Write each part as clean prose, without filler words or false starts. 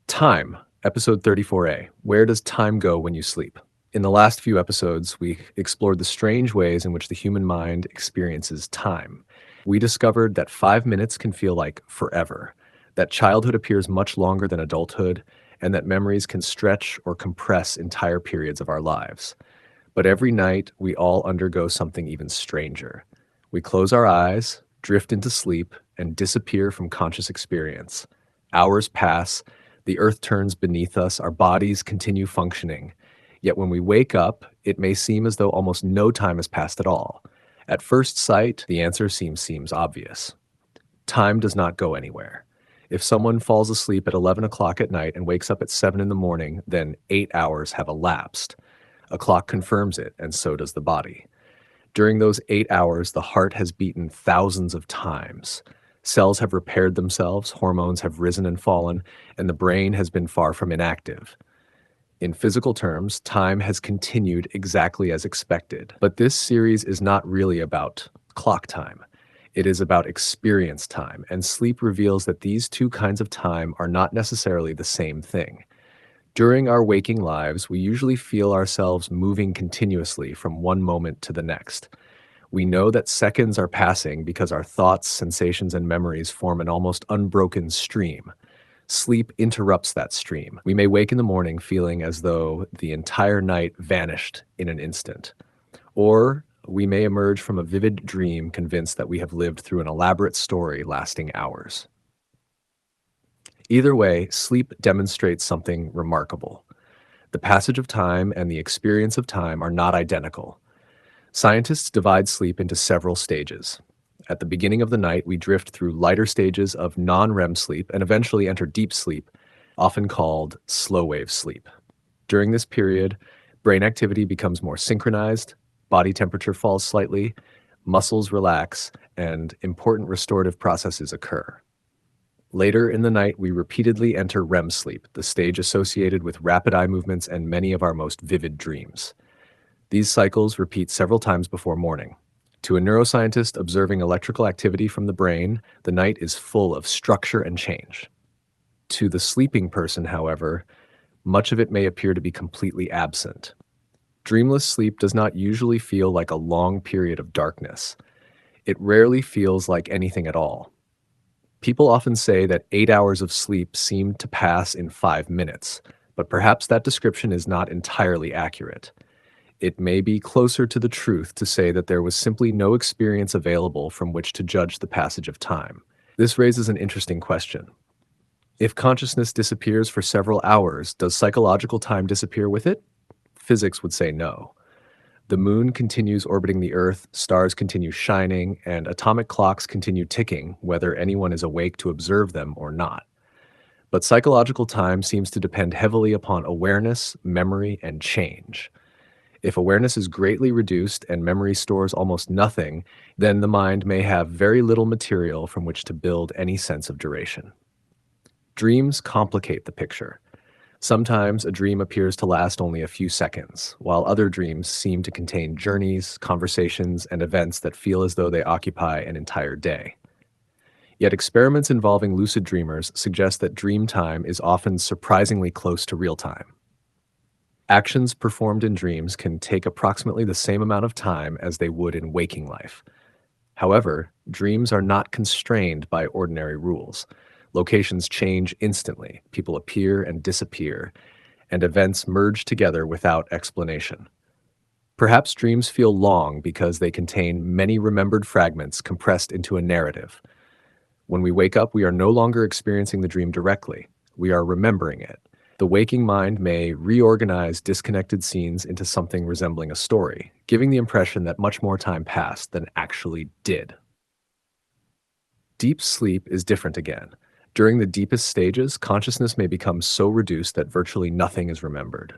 Time, episode 34A. Where does time go when you sleep? In the last few episodes, we explored the strange ways in which the human mind experiences time. We discovered that 5 minutes can feel like forever, that childhood appears much longer than adulthood, and that memories can stretch or compress entire periods of our lives. But every night, we all undergo something even stranger. We close our eyes, drift into sleep, and disappear from conscious experience. Hours pass, the earth turns beneath us, our bodies continue functioning. Yet when we wake up, it may seem as though almost no time has passed at all. At first sight, the answer seems obvious. Time does not go anywhere. If someone falls asleep at 11 o'clock at night and wakes up at 7 in the morning, then 8 hours have elapsed. A clock confirms it, and so does the body. During those 8 hours, the heart has beaten thousands of times. Cells have repaired themselves, hormones have risen and fallen, and the brain has been far from inactive. In physical terms, time has continued exactly as expected. But this series is not really about clock time. It is about experience time, and sleep reveals that these two kinds of time are not necessarily the same thing. During our waking lives, we usually feel ourselves moving continuously from one moment to the next. We know that seconds are passing because our thoughts, sensations, and memories form an almost unbroken stream. Sleep interrupts that stream. We may wake in the morning feeling as though the entire night vanished in an instant. Or we may emerge from a vivid dream convinced that we have lived through an elaborate story lasting hours. Either way, sleep demonstrates something remarkable. The passage of time and the experience of time are not identical. Scientists divide sleep into several stages. At the beginning of the night, we drift through lighter stages of non-REM sleep and eventually enter deep sleep, often called slow-wave sleep. During this period, brain activity becomes more synchronized, body temperature falls slightly, muscles relax, and important restorative processes occur. Later in the night, we repeatedly enter REM sleep, the stage associated with rapid eye movements and many of our most vivid dreams. These cycles repeat several times before morning. To a neuroscientist observing electrical activity from the brain, the night is full of structure and change. To the sleeping person, however, much of it may appear to be completely absent. Dreamless sleep does not usually feel like a long period of darkness. It rarely feels like anything at all. People often say that 8 hours of sleep seem to pass in 5 minutes, but perhaps that description is not entirely accurate. It may be closer to the truth to say that there was simply no experience available from which to judge the passage of time. This raises an interesting question. If consciousness disappears for several hours, does psychological time disappear with it? Physics would say no. The moon continues orbiting the Earth, stars continue shining, and atomic clocks continue ticking, whether anyone is awake to observe them or not. But psychological time seems to depend heavily upon awareness, memory, and change. If awareness is greatly reduced and memory stores almost nothing, then the mind may have very little material from which to build any sense of duration. Dreams complicate the picture. Sometimes a dream appears to last only a few seconds, while other dreams seem to contain journeys, conversations, and events that feel as though they occupy an entire day. Yet experiments involving lucid dreamers suggest that dream time is often surprisingly close to real time. Actions performed in dreams can take approximately the same amount of time as they would in waking life. However, dreams are not constrained by ordinary rules. Locations change instantly, people appear and disappear, and events merge together without explanation. Perhaps dreams feel long because they contain many remembered fragments compressed into a narrative. When we wake up, we are no longer experiencing the dream directly. We are remembering it. The waking mind may reorganize disconnected scenes into something resembling a story, giving the impression that much more time passed than actually did. Deep sleep is different again. During the deepest stages, consciousness may become so reduced that virtually nothing is remembered.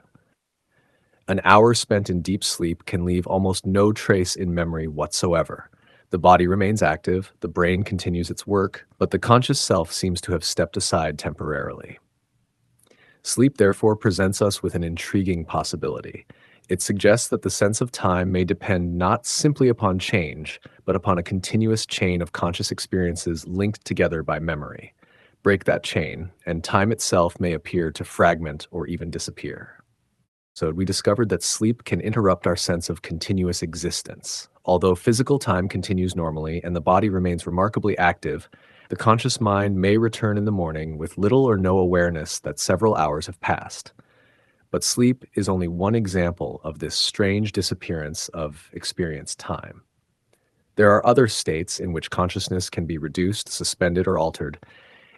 An hour spent in deep sleep can leave almost no trace in memory whatsoever. The body remains active, the brain continues its work, but the conscious self seems to have stepped aside temporarily. Sleep therefore presents us with an intriguing possibility. It suggests that the sense of time may depend not simply upon change, but upon a continuous chain of conscious experiences linked together by memory. break that chain, and time itself may appear to fragment or even disappear. So, we discovered that sleep can interrupt our sense of continuous existence. Although physical time continues normally and the body remains remarkably active, the conscious mind may return in the morning with little or no awareness that several hours have passed. But sleep is only one example of this strange disappearance of experienced time. There are other states in which consciousness can be reduced, suspended, or altered,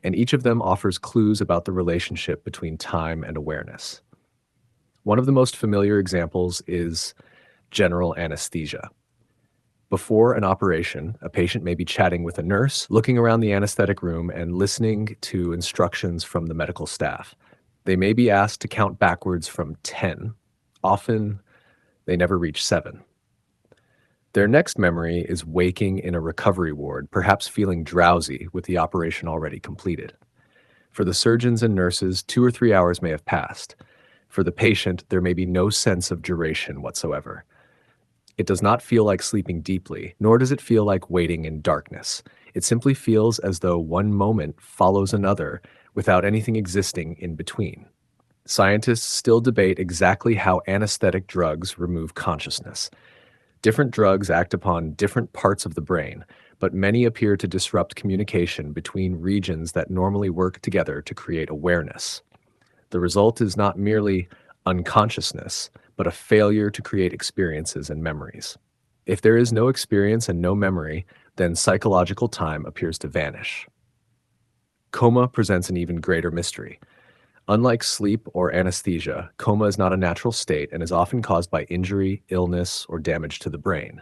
and each of them offers clues about the relationship between time and awareness. One of the most familiar examples is general anesthesia. Before an operation, a patient may be chatting with a nurse, looking around the anesthetic room, and listening to instructions from the medical staff. They may be asked to count backwards from 10. Often, they never reach 7. Their next memory is waking in a recovery ward, perhaps feeling drowsy with the operation already completed. For the surgeons and nurses, 2 or 3 hours may have passed. For the patient, there may be no sense of duration whatsoever. It does not feel like sleeping deeply, nor does it feel like waiting in darkness. It simply feels as though one moment follows another without anything existing in between. Scientists still debate exactly how anesthetic drugs remove consciousness. Different drugs act upon different parts of the brain, but many appear to disrupt communication between regions that normally work together to create awareness. The result is not merely unconsciousness, but a failure to create experiences and memories. If there is no experience and no memory, then psychological time appears to vanish. Coma presents an even greater mystery. Unlike sleep or anesthesia, coma is not a natural state and is often caused by injury, illness, or damage to the brain.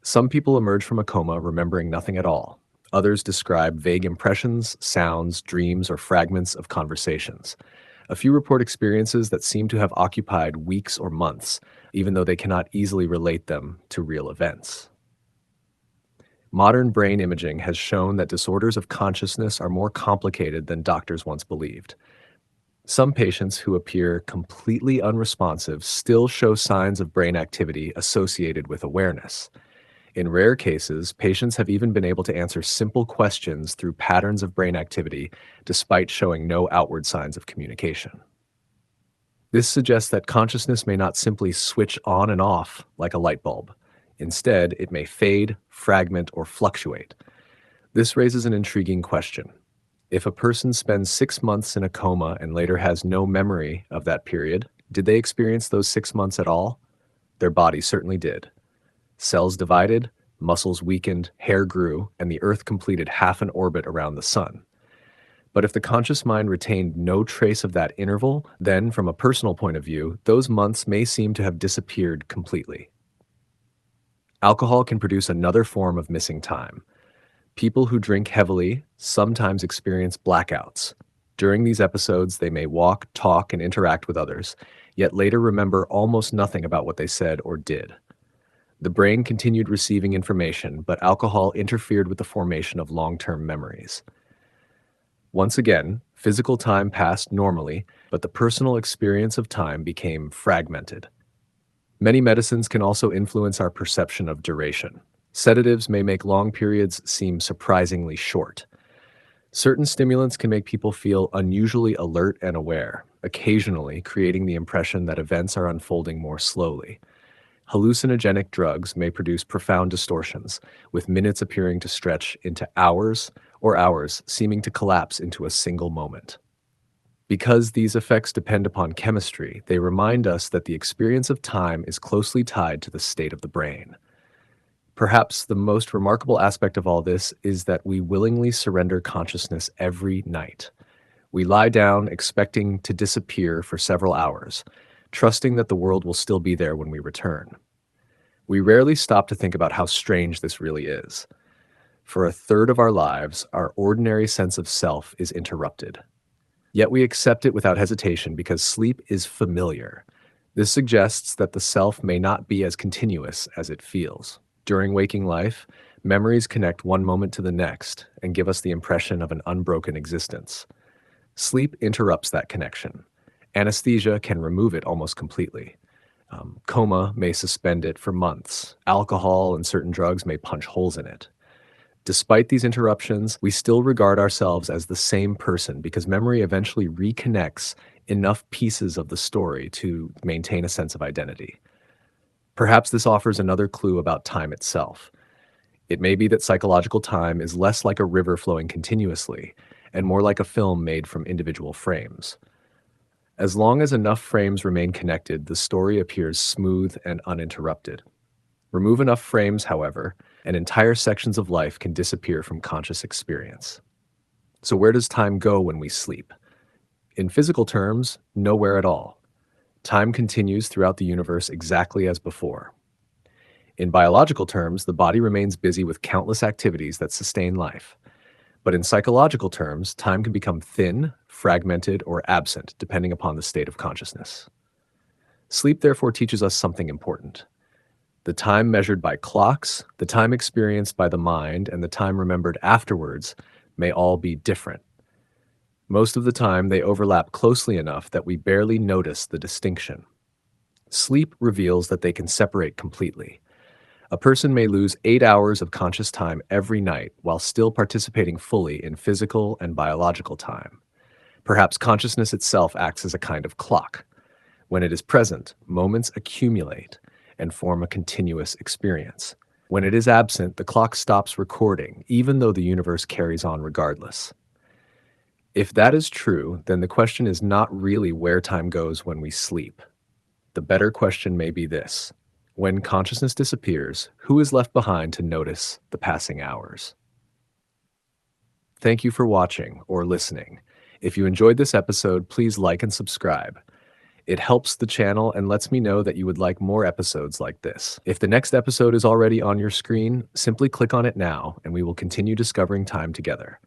Some people emerge from a coma remembering nothing at all. Others describe vague impressions, sounds, dreams, or fragments of conversations. A few report experiences that seem to have occupied weeks or months, even though they cannot easily relate them to real events. Modern brain imaging has shown that disorders of consciousness are more complicated than doctors once believed. Some patients who appear completely unresponsive still show signs of brain activity associated with awareness. In rare cases, patients have even been able to answer simple questions through patterns of brain activity despite showing no outward signs of communication. This suggests that consciousness may not simply switch on and off like a light bulb. Instead, it may fade, fragment, or fluctuate. This raises an intriguing question. If a person spends 6 months in a coma and later has no memory of that period, did they experience those 6 months at all? Their body certainly did. Cells divided, muscles weakened, hair grew, and the Earth completed half an orbit around the Sun. But if the conscious mind retained no trace of that interval, then, from a personal point of view, those months may seem to have disappeared completely. Alcohol can produce another form of missing time. People who drink heavily sometimes experience blackouts. During these episodes, they may walk, talk, and interact with others, yet later remember almost nothing about what they said or did. The brain continued receiving information, but alcohol interfered with the formation of long-term memories. Once again, physical time passed normally, but the personal experience of time became fragmented. Many medicines can also influence our perception of duration. Sedatives may make long periods seem surprisingly short. Certain stimulants can make people feel unusually alert and aware, occasionally creating the impression that events are unfolding more slowly. Hallucinogenic drugs may produce profound distortions, with minutes appearing to stretch into hours or hours seeming to collapse into a single moment. Because these effects depend upon chemistry, they remind us that the experience of time is closely tied to the state of the brain. Perhaps the most remarkable aspect of all this is that we willingly surrender consciousness every night. We lie down expecting to disappear for several hours, trusting that the world will still be there when we return. We rarely stop to think about how strange this really is. For a third of our lives, our ordinary sense of self is interrupted. Yet we accept it without hesitation because sleep is familiar. This suggests that the self may not be as continuous as it feels. During waking life, memories connect one moment to the next and give us the impression of an unbroken existence. Sleep interrupts that connection. Anesthesia can remove it almost completely. Coma may suspend it for months. Alcohol and certain drugs may punch holes in it. Despite these interruptions, we still regard ourselves as the same person because memory eventually reconnects enough pieces of the story to maintain a sense of identity. Perhaps this offers another clue about time itself. It may be that psychological time is less like a river flowing continuously and more like a film made from individual frames. As long as enough frames remain connected, the story appears smooth and uninterrupted. Remove enough frames, however, and entire sections of life can disappear from conscious experience. So where does time go when we sleep? In physical terms, nowhere at all. Time continues throughout the universe exactly as before. In biological terms, the body remains busy with countless activities that sustain life. But in psychological terms, time can become thin, fragmented, or absent, depending upon the state of consciousness. Sleep therefore teaches us something important. The time measured by clocks, the time experienced by the mind, and the time remembered afterwards may all be different. Most of the time, they overlap closely enough that we barely notice the distinction. Sleep reveals that they can separate completely. A person may lose 8 hours of conscious time every night while still participating fully in physical and biological time. Perhaps consciousness itself acts as a kind of clock. When it is present, moments accumulate and form a continuous experience. When it is absent, the clock stops recording, even though the universe carries on regardless. If that is true, then the question is not really where time goes when we sleep. The better question may be this: when consciousness disappears, who is left behind to notice the passing hours? Thank you for watching or listening. If you enjoyed this episode, please like and subscribe. It helps the channel and lets me know that you would like more episodes like this. If the next episode is already on your screen, simply click on it now and we will continue discovering time together.